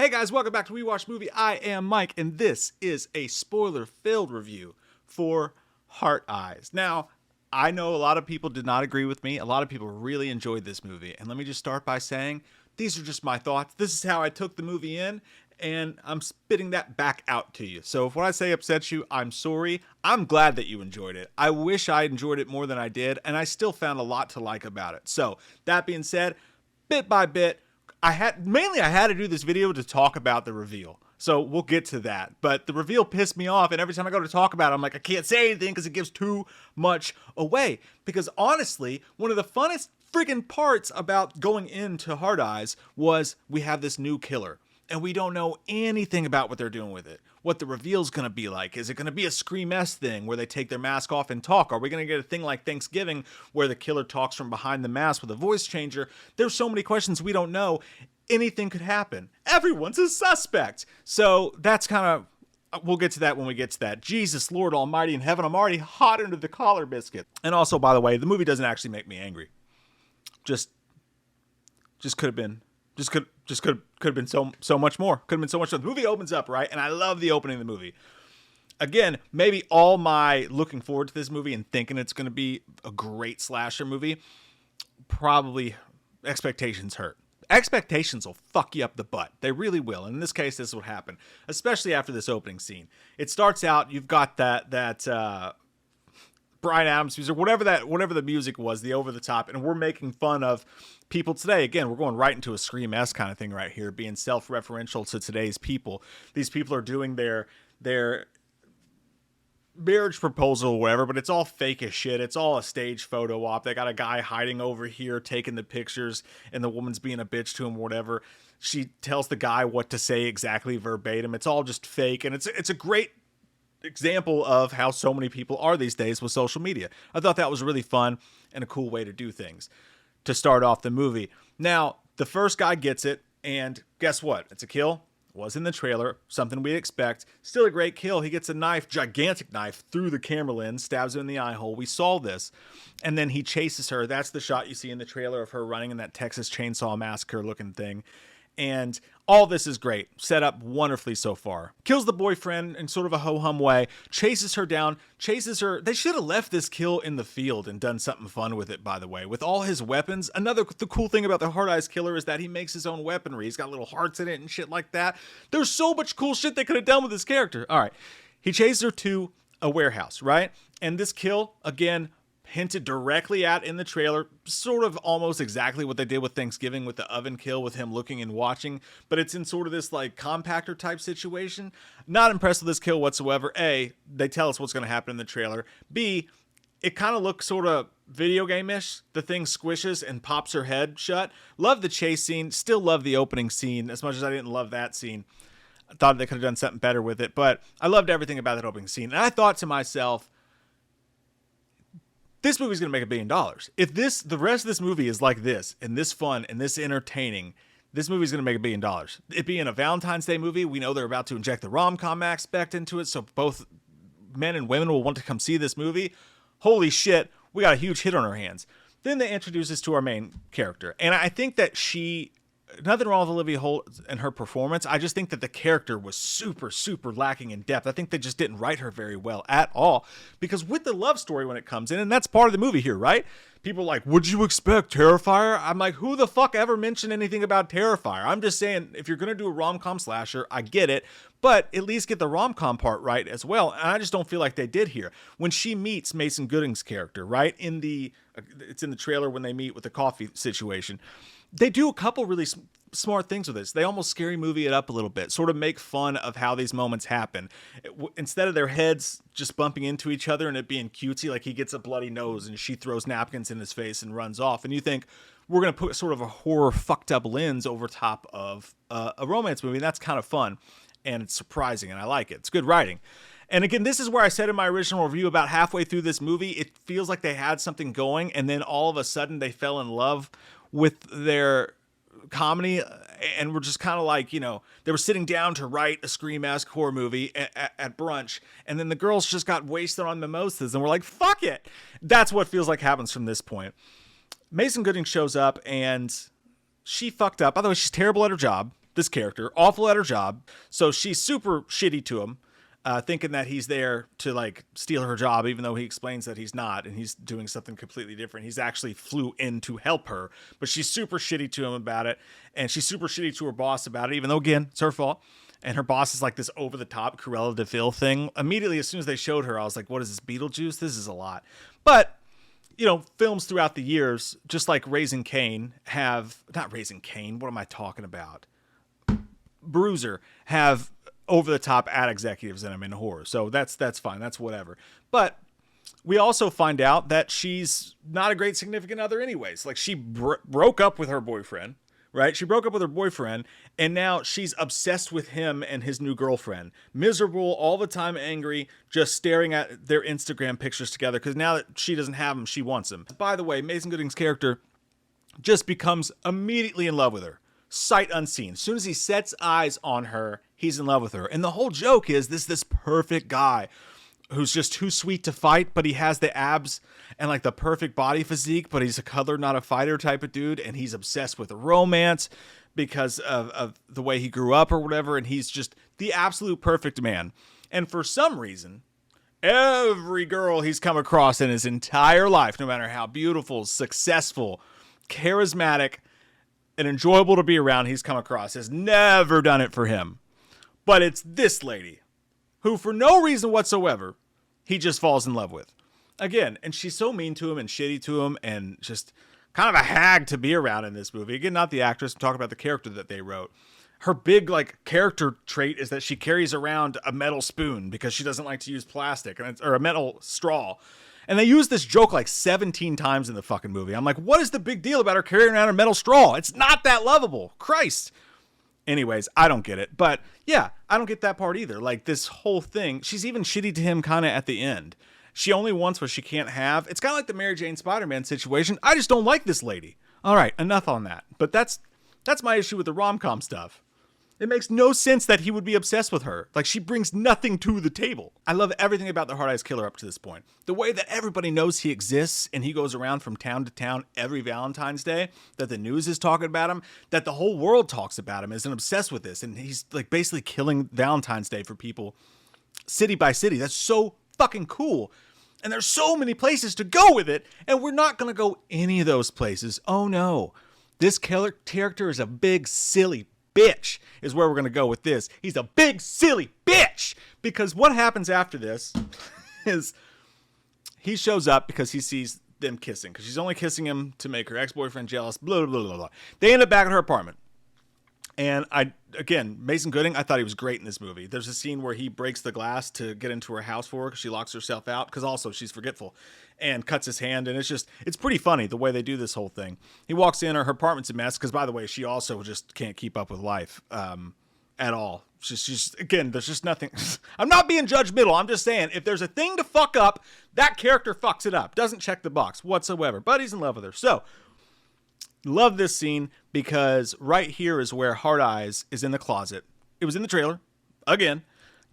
Hey guys, welcome back to We Watch Movie. I am Mike, and this is a spoiler-filled review for Heart Eyes. Now, I know a lot of people did not agree with me. A lot of people really enjoyed this movie. And let me just start by saying, these are just my thoughts. This is how I took the movie in, and I'm spitting that back out to you. So if what I say upsets you, I'm sorry. I'm glad that you enjoyed it. I wish I enjoyed it more than I did, and I still found a lot to like about it. So that being said, bit by bit, I had to do this video to talk about the reveal. So we'll get to that. But the reveal pissed me off, and every time I go to talk about it, I'm like, I can't say anything because it gives too much away. Because honestly, one of the funnest freaking parts about going into Heart Eyes was we have this new killer. And we don't know anything about what they're doing with it. What the reveal's going to be like. Is it going to be a Scream-esque thing where they take their mask off and talk? Are we going to get a thing like Thanksgiving where the killer talks from behind the mask with a voice changer? There's so many questions we don't know. Anything could happen. Everyone's a suspect. So that's kind of... We'll get to that when we get to that. Jesus, Lord Almighty in heaven, I'm already hot under the collar biscuit. And also, by the way, the movie doesn't actually make me angry. Just could have been... Could have been so much more. Could have been so much more. The movie opens up, right? And I love the opening of the movie. Again, maybe all my looking forward to this movie and thinking it's going to be a great slasher movie, probably expectations hurt. Expectations will fuck you up the butt. They really will. And in this case, this is what happened, especially after this opening scene. It starts out, you've got that Bryan Adams music, whatever the music was, the over the top, and we're making fun of people today. Again, we're going right into a Scream-esque kind of thing right here, being self-referential to today's people. These people are doing their marriage proposal or whatever, but it's all fake as shit. It's all a stage photo op. They got a guy hiding over here taking the pictures, and the woman's being a bitch to him or whatever. She tells the guy what to say exactly verbatim. It's all just fake, and it's a great example of how so many people are these days with social media. I thought that was really fun and a cool way to do things to start off the movie. Now, the first guy gets it, and guess what? It's a kill. Was in the trailer, something we expect. Still a great kill. He gets a knife, gigantic knife, through the camera lens, stabs him in the eye hole. We saw this. And then he chases her. That's the shot you see in the trailer of her running in that Texas Chainsaw Massacre looking thing. And all this is great. Set up wonderfully so far. Kills the boyfriend in sort of a ho-hum way. Chases her down. Chases her. They should have left this kill in the field and done something fun with it, by the way. With all his weapons. The cool thing about the Heart Eyes killer is that he makes his own weaponry. He's got little hearts in it and shit like that. There's so much cool shit they could have done with this character. All right. He chases her to a warehouse, right? And this kill, again, hinted directly at in the trailer, sort of almost exactly what they did with Thanksgiving with the oven kill with him looking and watching, but it's in sort of this like compactor type situation. Not impressed with this kill whatsoever. A, they tell us what's going to happen in the trailer. B, it kind of looks sort of video game-ish. The thing squishes and pops her head shut. Love the chase scene. Still love the opening scene as much as I didn't love that scene. I thought they could have done something better with it, but I loved everything about that opening scene. And I thought to myself, this movie's going to make $1 billion. If the rest of this movie is like this, and this fun, and this entertaining, this movie's going to make $1 billion. It being a Valentine's Day movie, we know they're about to inject the rom-com aspect into it, so both men and women will want to come see this movie. Holy shit, we got a huge hit on our hands. Then they introduce us to our main character, and I think that nothing wrong with Olivia Holt and her performance. I just think that the character was super, super lacking in depth. I think they just didn't write her very well at all. Because with the love story when it comes in, and that's part of the movie here, right? People are like, what'd you expect, Terrifier? I'm like, who the fuck ever mentioned anything about Terrifier? I'm just saying, if you're going to do a rom-com slasher, I get it. But at least get the rom-com part right as well. And I just don't feel like they did here. When she meets Mason Gooding's character, right? It's in the trailer when they meet with the coffee situation. They do a couple really smart things with this. They almost scary movie it up a little bit, sort of make fun of how these moments happen. Instead of their heads just bumping into each other and it being cutesy, like he gets a bloody nose and she throws napkins in his face and runs off. And you think, we're going to put sort of a horror fucked up lens over top of a romance movie. And that's kind of fun. And it's surprising and I like it. It's good writing. And again, this is where I said in my original review about halfway through this movie, it feels like they had something going and then all of a sudden they fell in love with their comedy, and we're just kind of like, they were sitting down to write a Scream-esque horror movie at brunch, and then the girls just got wasted on mimosas, and we're like, fuck it. That's what feels like happens from this point. Mason Gooding shows up, and she fucked up. By the way, she's terrible at her job. this character, awful at her job. So she's super shitty to him, thinking that he's there to like steal her job, even though he explains that he's not and he's doing something completely different. He's actually flew in to help her, but she's super shitty to him about it. And she's super shitty to her boss about it, even though, again, it's her fault. And her boss is like this over the top Cruella de Vil thing. Immediately, as soon as they showed her, I was like, what is this, Beetlejuice? This is a lot. But, you know, films throughout the years, just like Raising Cain not Raising Cain, what am I talking about? Bruiser have over the top ad executives in them in horror. So that's fine. That's whatever. But we also find out that she's not a great significant other anyways. Like she broke up with her boyfriend, right? She broke up with her boyfriend and now she's obsessed with him and his new girlfriend. Miserable, all the time angry, just staring at their Instagram pictures together because now that she doesn't have him, she wants him. By the way, Mason Gooding's character just becomes immediately in love with her. Sight unseen. As soon as he sets eyes on her, he's in love with her. And the whole joke is this perfect guy who's just too sweet to fight, but he has the abs and like the perfect body physique, but he's a cuddler, not a fighter type of dude. And he's obsessed with romance because of the way he grew up or whatever. And he's just the absolute perfect man. And for some reason, every girl he's come across in his entire life, no matter how beautiful, successful, charismatic, and enjoyable to be around he's come across, has never done it for him. But it's this lady who, for no reason whatsoever, he just falls in love with. Again, and she's so mean to him and shitty to him and just kind of a hag to be around in this movie. Again, not the actress. I'm talking about the character that they wrote. Her big like character trait is that she carries around a metal spoon because she doesn't like to use plastic or a metal straw. And they use this joke like 17 times in the fucking movie. I'm like, what is the big deal about her carrying around a metal straw? It's not that lovable. Christ. Anyways, I don't get it. But yeah, I don't get that part either. Like this whole thing, she's even shitty to him kind of at the end. She only wants what she can't have. It's kind of like the Mary Jane Spider-Man situation. I just don't like this lady. All right, enough on that. But that's my issue with the rom-com stuff. It makes no sense that he would be obsessed with her. Like, she brings nothing to the table. I love everything about the Hard Eyes Killer up to this point. The way that everybody knows he exists and he goes around from town to town every Valentine's Day, that the news is talking about him, that the whole world talks about him, is obsessed with this. And he's like basically killing Valentine's Day for people city by city. That's so fucking cool. And there's so many places to go with it. And we're not going to go any of those places. Oh no. This character is a big silly bitch is where we're going to go with this. He's a big silly bitch because what happens after this is he shows up because he sees them kissing because she's only kissing him to make her ex-boyfriend jealous, blah, blah, blah, blah. They end up back at her apartment. And Mason Gooding, I thought he was great in this movie. There's a scene where he breaks the glass to get into her house for her because she locks herself out because also she's forgetful and cuts his hand. And it's pretty funny the way they do this whole thing. He walks in, her apartment's a mess because, by the way, she also just can't keep up with life at all. She's again, there's just nothing. I'm not being judgmental. I'm just saying if there's a thing to fuck up, that character fucks it up. Doesn't check the box whatsoever. But he's in love with her. So, love this scene because right here is where Hard Eyes is in the closet. It was in the trailer. Again,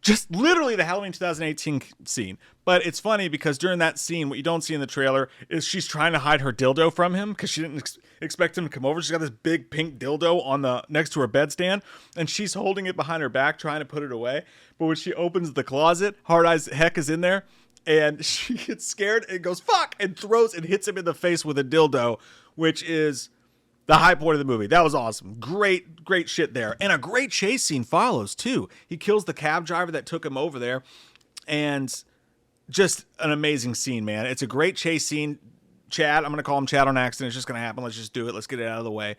just literally the Halloween 2018 scene. But it's funny because during that scene, what you don't see in the trailer is she's trying to hide her dildo from him because she didn't expect him to come over. She's got this big pink dildo on the next to her bedstand, and she's holding it behind her back, trying to put it away. But when she opens the closet, Hard Eyes Heck is in there, and she gets scared and goes, fuck, and throws and hits him in the face with a dildo, which is the high point of the movie. That was awesome. Great shit there. And a great chase scene follows, too. He kills the cab driver that took him over there. And just an amazing scene, man. It's a great chase scene. Chad, I'm going to call him Chad on accident. It's just going to happen. Let's just do it. Let's get it out of the way.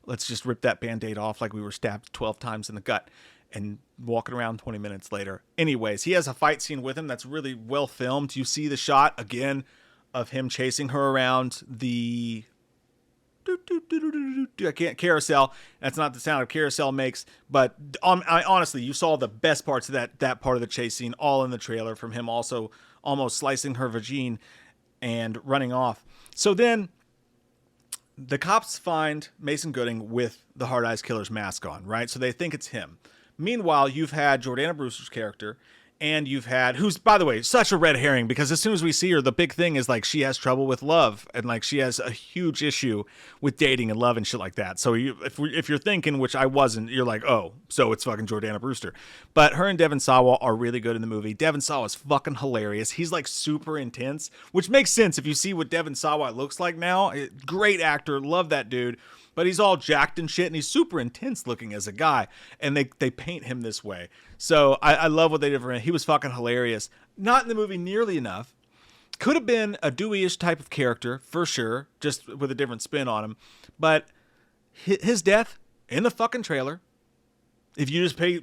Let's just rip that Band-Aid off like we were stabbed 12 times in the gut and walking around 20 minutes later. Anyways, he has a fight scene with him that's really well filmed. You see the shot, again, of him chasing her around the I can't carousel. That's not the sound a carousel makes, but honestly, you saw the best parts of that part of the chase scene all in the trailer, from him also almost slicing her vagine and running off. So then the cops find Mason Gooding with the Hard Eyes Killer's mask on, right? So they think it's him. Meanwhile, you've had Jordana Brewster's character And you've had, who's, by the way, such a red herring, because as soon as we see her, the big thing is like she has trouble with love, and like she has a huge issue with dating and love and shit like that. So if you're thinking, which I wasn't, you're like, oh, so it's fucking Jordana Brewster. But her and Devon Sawa are really good in the movie. Devon Sawa is fucking hilarious. He's like super intense, which makes sense if you see what Devon Sawa looks like now. Great actor, love that dude. But he's all jacked and shit, and he's super intense looking as a guy, and they paint him this way. So I love what they did for him. He was fucking hilarious. Not in the movie nearly enough. Could have been a Dewey-ish type of character, for sure, just with a different spin on him. But his death in the fucking trailer, if you just pay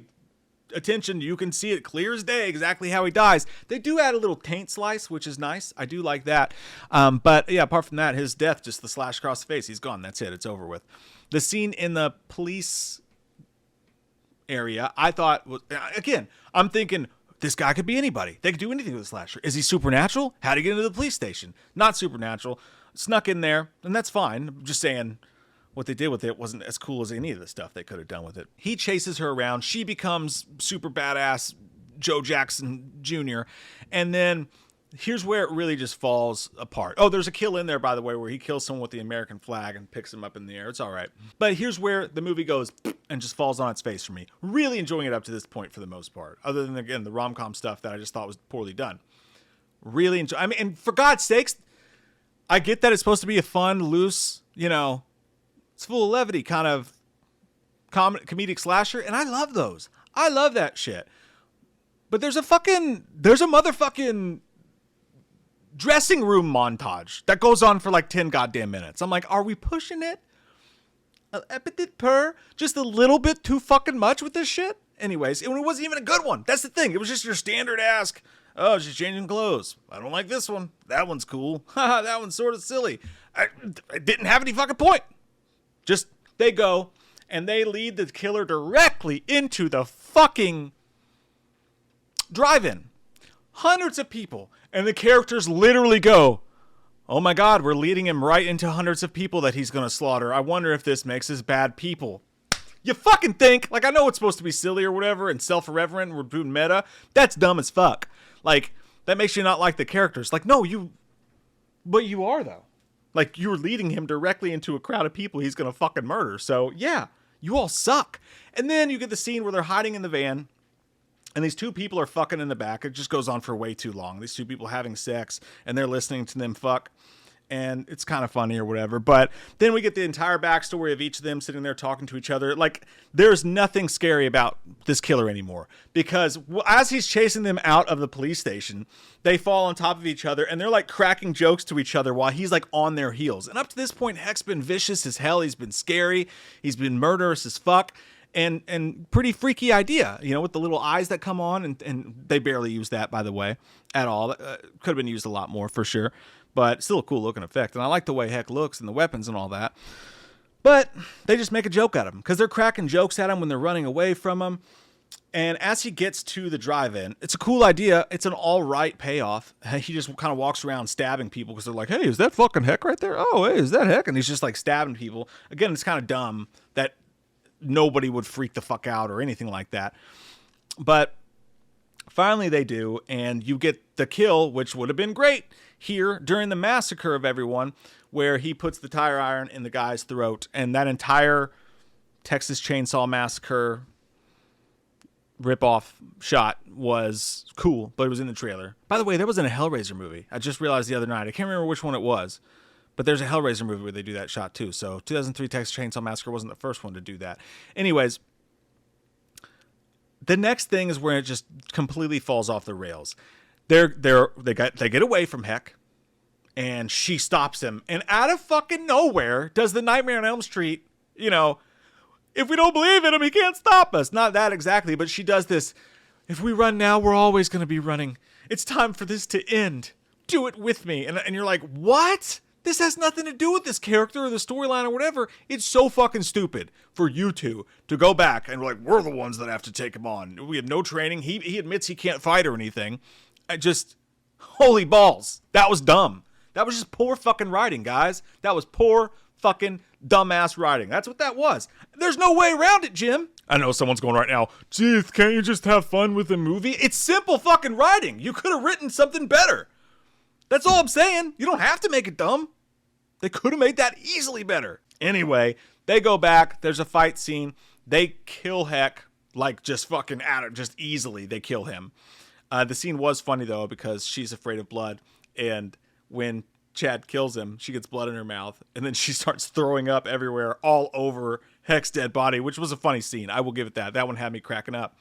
attention, you can see it clear as day exactly how he dies. They do add a little taint slice, which is nice. I do like that. But yeah, apart from that, his death, just the slash across the face, he's gone. That's it. It's over with. The scene in the police area, I thought was, again, I'm thinking this guy could be anybody. They could do anything with a slasher. Is he supernatural? How'd he get into the police station? Not supernatural. Snuck in there, and that's fine. I'm just saying, what they did with it wasn't as cool as any of the stuff they could have done with it. He chases her around. She becomes super badass Joe Jackson Jr. And then here's where it really just falls apart. Oh, there's a kill in there, by the way, where he kills someone with the American flag and picks him up in the air. It's all right. But here's where the movie goes and just falls on its face for me. Really enjoying it up to this point for the most part. Other than, again, the rom-com stuff that I just thought was poorly done. Really enjoy. I mean, and for God's sakes, I get that it's supposed to be a fun, loose, it's full of levity kind of comedic slasher, and I love those. I love that shit. But there's a motherfucking dressing room montage that goes on for like 10 goddamn minutes. I'm like, are we pushing it? A petit peu? Just a little bit too fucking much with this shit? Anyways, it wasn't even a good one. That's the thing. It was just your standard ass, oh, she's changing clothes. I don't like this one. That one's cool. Haha, that one's sort of silly. It didn't have any fucking point. Just, they go, and they lead the killer directly into the fucking drive-in. Hundreds of people. And the characters literally go, oh my God, we're leading him right into hundreds of people that he's going to slaughter. I wonder if this makes us bad people. You fucking think, like, I know it's supposed to be silly or whatever and self-irreverent and we're doing meta. That's dumb as fuck. Like, that makes you not like the characters. Like, no, but you are, though. Like, you're leading him directly into a crowd of people he's going to fucking murder. So, yeah, you all suck. And then you get the scene where they're hiding in the van, and these two people are fucking in the back. It just goes on for way too long. These two people having sex, and they're listening to them fuck. And it's kind of funny or whatever. But then we get the entire backstory of each of them sitting there talking to each other. Like, there's nothing scary about this killer anymore. Because as he's chasing them out of the police station, they fall on top of each other. And they're like cracking jokes to each other while he's like on their heels. And up to this point, Heck's been vicious as hell. He's been scary. He's been murderous as fuck. And pretty freaky idea, with the little eyes that come on. And they barely use that, by the way, at all. Could have been used a lot more, for sure. But still a cool looking effect. And I like the way Heck looks and the weapons and all that. But they just make a joke at him because they're cracking jokes at him when they're running away from him. And as he gets to the drive-in, it's a cool idea. It's an all right payoff. He just kind of walks around stabbing people because they're like, hey, is that fucking Heck right there? Oh, hey, is that Heck? And he's just like stabbing people. Again, it's kind of dumb that nobody would freak the fuck out or anything like that. But finally they do, and you get the kill, which would have been great here during the massacre of everyone, where he puts the tire iron in the guy's throat. And that entire Texas Chainsaw Massacre ripoff shot was cool, but it was in the trailer. By the way, there wasn't a Hellraiser movie. I just realized the other night. I can't remember which one it was, but there's a Hellraiser movie where they do that shot too. So 2003 Texas Chainsaw Massacre wasn't the first one to do that. Anyways, the next thing is where it just completely falls off the rails. They get away from Heck, and she stops him. And out of fucking nowhere does the Nightmare on Elm Street, if we don't believe in him, he can't stop us. Not that exactly, but she does this. If we run now, we're always going to be running. It's time for this to end. Do it with me. And you're like, what? This has nothing to do with this character or the storyline or whatever. It's so fucking stupid for you two to go back and we're the ones that have to take him on. We had no training. He admits he can't fight or anything. Holy balls. That was dumb. That was just poor fucking writing, guys. That was poor fucking dumbass writing. That's what that was. There's no way around it, Jim. I know someone's going right now, geez, can't you just have fun with the movie? It's simple fucking writing. You could have written something better. That's all I'm saying. You don't have to make it dumb. They could have made that easily better. Anyway, they go back. There's a fight scene. They kill Heck, like just fucking at it, just easily. They kill him. The scene was funny, though, because she's afraid of blood. And when Chad kills him, she gets blood in her mouth. And then she starts throwing up everywhere, all over Heck's dead body, which was a funny scene. I will give it that. That one had me cracking up.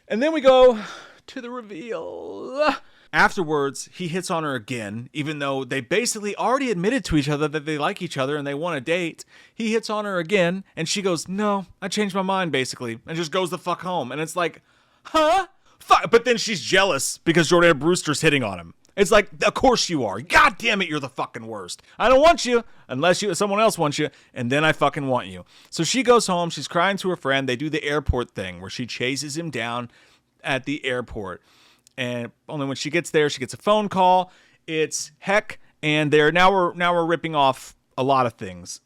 And then we go to the reveal. Afterwards, he hits on her again, even though they basically already admitted to each other that they like each other and they want to date. He hits on her again, and she goes, no, I changed my mind, basically, and just goes the fuck home. And it's like, huh? Fuck. But then she's jealous because Jordana Brewster's hitting on him. It's like, of course you are. God damn it, you're the fucking worst. I don't want you unless someone else wants you, and then I fucking want you. So she goes home. She's crying to her friend. They do the airport thing where she chases him down at the airport. And only when she gets there, she gets a phone call. It's Heck, and now we're ripping off a lot of things.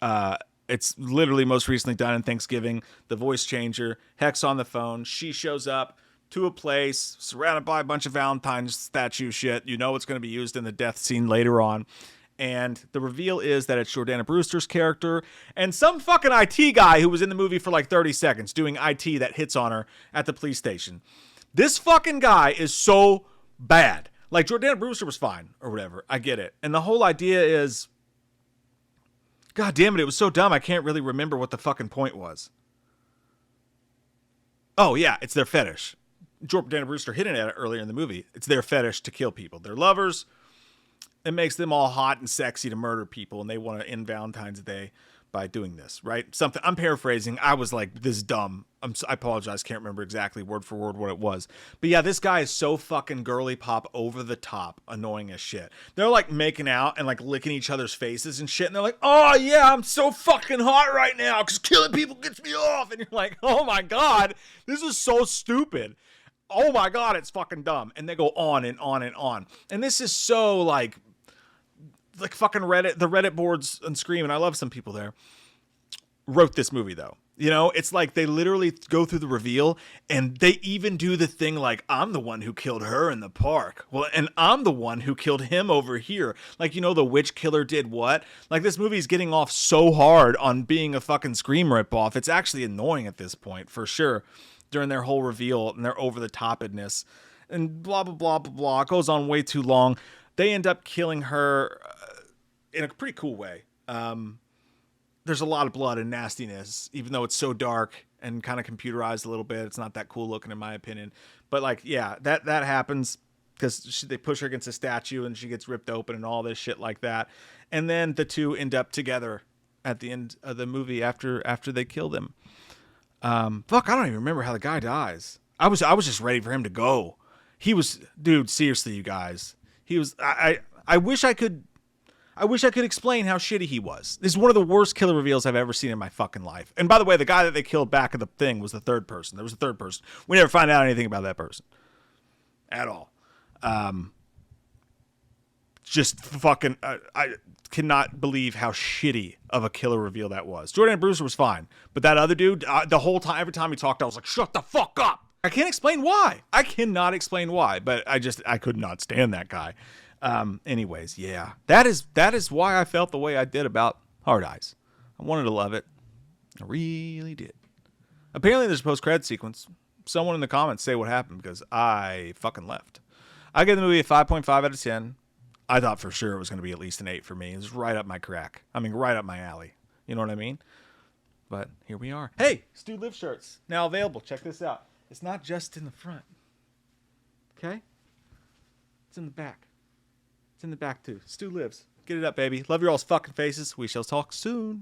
It's literally most recently done in Thanksgiving. The voice changer. Heck's on the phone. She shows up to a place surrounded by a bunch of Valentine's statue shit. You know it's going to be used in the death scene later on. And the reveal is that it's Jordana Brewster's character and some fucking IT guy who was in the movie for like 30 seconds doing IT that hits on her at the police station. This fucking guy is so bad. Like, Jordana Brewster was fine or whatever. I get it. And the whole idea is, God damn it was so dumb I can't really remember what the fucking point was. Oh, yeah, it's their fetish. Jordana Brewster hinted at it earlier in the movie. It's their fetish to kill people. They're lovers. It makes them all hot and sexy to murder people, and they want to end Valentine's Day by doing this, right? Something I'm paraphrasing. I was like, this is dumb. I apologize. Can't remember exactly word for word what it was. But yeah, this guy is so fucking girly pop, over the top, annoying as shit. They're like making out and like licking each other's faces and shit. And they're like, oh yeah, I'm so fucking hot right now because killing people gets me off. And you're like, oh my God, this is so stupid. Oh my God, it's fucking dumb. And they go on and on and on. And this is so like fucking Reddit, the Reddit boards and Scream, and I love some people there, wrote this movie though. You know, it's like they literally go through the reveal and they even do the thing like, I'm the one who killed her in the park. Well, and I'm the one who killed him over here. Like, you know, the witch killer did what? Like, this movie's getting off so hard on being a fucking Scream ripoff. It's actually annoying at this point, for sure, during their whole reveal and their over-the-topedness. And blah, blah, blah, blah, blah. It goes on way too long. They end up killing her in a pretty cool way. There's a lot of blood and nastiness, even though it's so dark and kind of computerized a little bit. It's not that cool looking, in my opinion. But like, yeah, that happens because they push her against a statue and she gets ripped open and all this shit like that. And then the two end up together at the end of the movie after they kill them. Fuck, I don't even remember how the guy dies. I was just ready for him to go. He was, dude, seriously, you guys. He was, I wish I could explain how shitty he was. This is one of the worst killer reveals I've ever seen in my fucking life. And by the way, the guy that they killed back at the thing was the third person. There was a third person. We never find out anything about that person at all. Just fucking, I cannot believe how shitty of a killer reveal that was. Jordana Brewster was fine, but that other dude, the whole time, every time he talked, I was like, shut the fuck up. I can't explain why. I cannot explain why, but I could not stand that guy. Anyways, yeah, that is why I felt the way I did about Hard Eyes. I wanted to love it. I really did. Apparently there's a post-credit sequence. Someone in the comments say what happened because I fucking left. I gave the movie a 5.5 out of 10. I thought for sure it was going to be at least an 8 for me. It was right up my crack. I mean, right up my alley. You know what I mean? But here we are. Hey, Stu Live shirts now available. Check this out. It's not just in the front. Okay? It's in the back. It's in the back too. Stu Lives. Get it up, baby. Love your all's fucking faces. We shall talk soon.